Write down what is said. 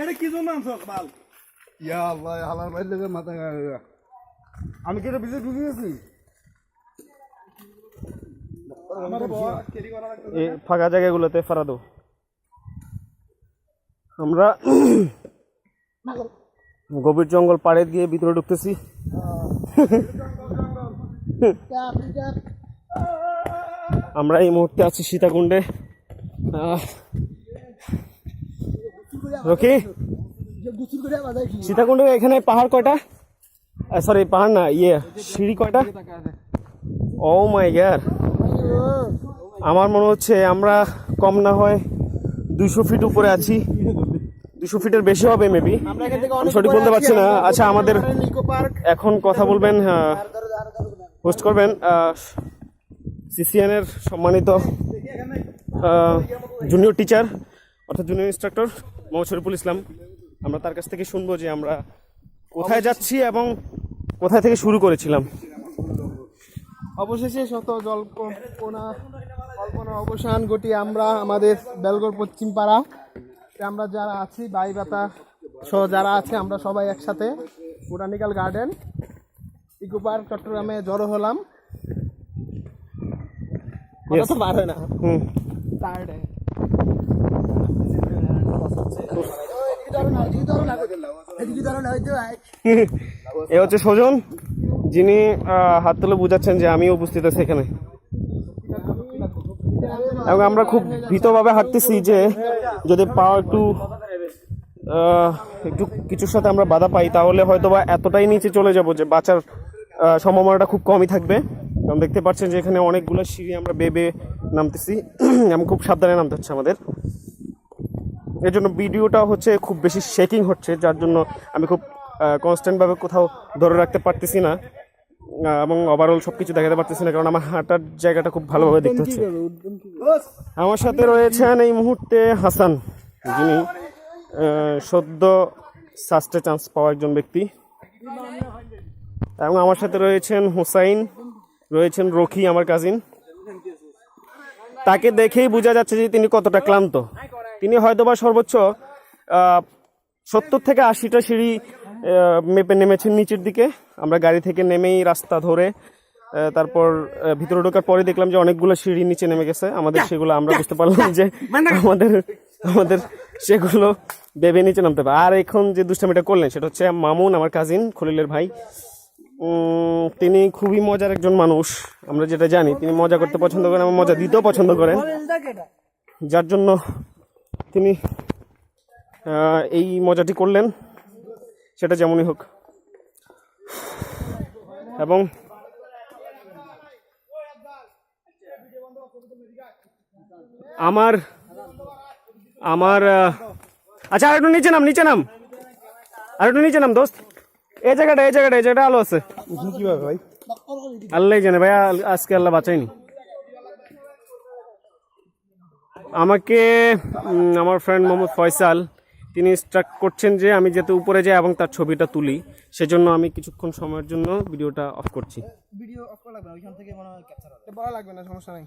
এটা কি জন্য আনছস বাল? ইয়া আল্লাহ হালার বাইরে লেগে মাথা আমি কি এটা বিজে ঢুকে গেছি? এই ফাঁকা জায়গাগুলোতে ফারা দাও। আমরা গভীর জঙ্গল পাড়ে দিয়ে ভিতরে ঢুকতেছি। আমরা এই মুহূর্তে আছি সীতাকুণ্ডে। রকি, সীতাকুণ্ডে এখানে পাহাড় কয়টা? সরি পাহাড় না, সিঁড়ি কয়টা? ও মাই গড, আমার মনে হচ্ছে আমরা কম না হয় 200 ফিট উপরে আছি। 200 ফিটের বেশি হবে মেবি, আমি সঠিক বলতে পারছি না। আচ্ছা, আমাদের এখন কথা বলবেন, হোস্ট করবেন সিসিএন এর সম্মানিত জুনিয়র টিচার অর্থাৎ জুনিয়র ইনস্ট্রাক্টর মোহাম্মদ শরীফুল ইসলাম। আমরা তার কাছ থেকে শুনবো যে আমরা কোথায় যাচ্ছি এবং কোথায় থেকে শুরু করেছিলাম। অবশেষে শত কল্পনার অবসান ঘটিয়ে আমরা আমাদের বেলগড় পশ্চিম পাড়া আমরা যারা আছি ভাই বাতা সহ যারা আছে আমরা সবাই একসাথে বোটানিক্যাল গার্ডেন ইকো পার্ক চট্টগ্রামে জড়ো হলাম। পারে না এ হচ্ছে সজন, যিনি হাত তুলে বুঝাচ্ছেন যে আমিও উপস্থিত আছি এখানে। এবং আমরা খুব ভীতভাবে হাঁটতেছি যে যদি পাওয়া একটু কিছুর সাথে আমরা বাধা পাই তাহলে হয়তো বা এতটাই নিচে চলে যাব যে বাঁচার সম্ভাবনাটা খুব কমই থাকবে। কারণ দেখতে পাচ্ছেন যে এখানে অনেকগুলো সিঁড়ি আমরা বেয়ে নামতেছি এবং খুব সাবধানে নামতে হচ্ছে আমাদের। এর জন্য ভিডিওটা হচ্ছে খুব বেশি শেকিং হচ্ছে, যার জন্য আমি খুব কনস্ট্যান্টভাবে কোথাও ধরে রাখতে পারতেছি না এবং ওভারঅল সব কিছু দেখাতে পারতেছি না, কারণ আমার হাঁটার জায়গাটা খুব ভালোভাবে দেখতে হচ্ছে। আমার সাথে রয়েছেন এই মুহূর্তে হাসান, যিনি সদ্য সাস্টে চান্স পাওয়া একজন ব্যক্তি, এবং আমার সাথে রয়েছেন হুসাইন, রয়েছেন রকি আমার কাজিন। তাকে দেখেই বোঝা যাচ্ছে যে তিনি কতটা ক্লান্ত। তিনি হয়তোবা সর্বোচ্চ 70 থেকে 80টা সিঁড়ি মেপে নেমেছেন নিচের দিকে। আমরা গাড়ি থেকে নেমেই রাস্তা ধরে তারপর ভিতরে ঢোকার পরে দেখলাম যে অনেকগুলো সিঁড়ি নিচে নেমে গেছে আমাদের, সেগুলো আমরা বুঝতে পারলাম যে আমাদের সেগুলো বেবে নিচে নামতে হবে। আর এখন যে দুষ্টামিটা করলেন সেটা হচ্ছে মামুন, আমার কাজিন খলিলের ভাই। তিনি খুবই মজার একজন মানুষ, আমরা যেটা জানি তিনি মজা করতে পছন্দ করেন এবং মজা দিতেও পছন্দ করেন, যার জন্য তিনি এই মজাটি করলেন, সেটা যেমনই হোক। এবং আমার আচ্ছা আর একটু নিচে নাম দোস্ত। এই জায়গাটা আলো আছে কিভাবে ভাই? আল্লাহ জানে ভাই, আজকে আল্লাহ বাঁচায়নি আমাকে। আমার ফ্রেন্ড মোহাম্মদ ফয়সাল তিনি ইনস্ট্রাক্ট করছেন যে আমি যাতে উপরে যাই এবং তার ছবিটা তুলি, সেজন্য আমি কিছুক্ষণ সময়ের জন্য ভিডিওটা অফ করছি। ভিডিও অফ করা লাগবে না, ওইখান থেকে মনে হয় ক্যাপচার হবে। বলা লাগবে না, সমস্যা নাই।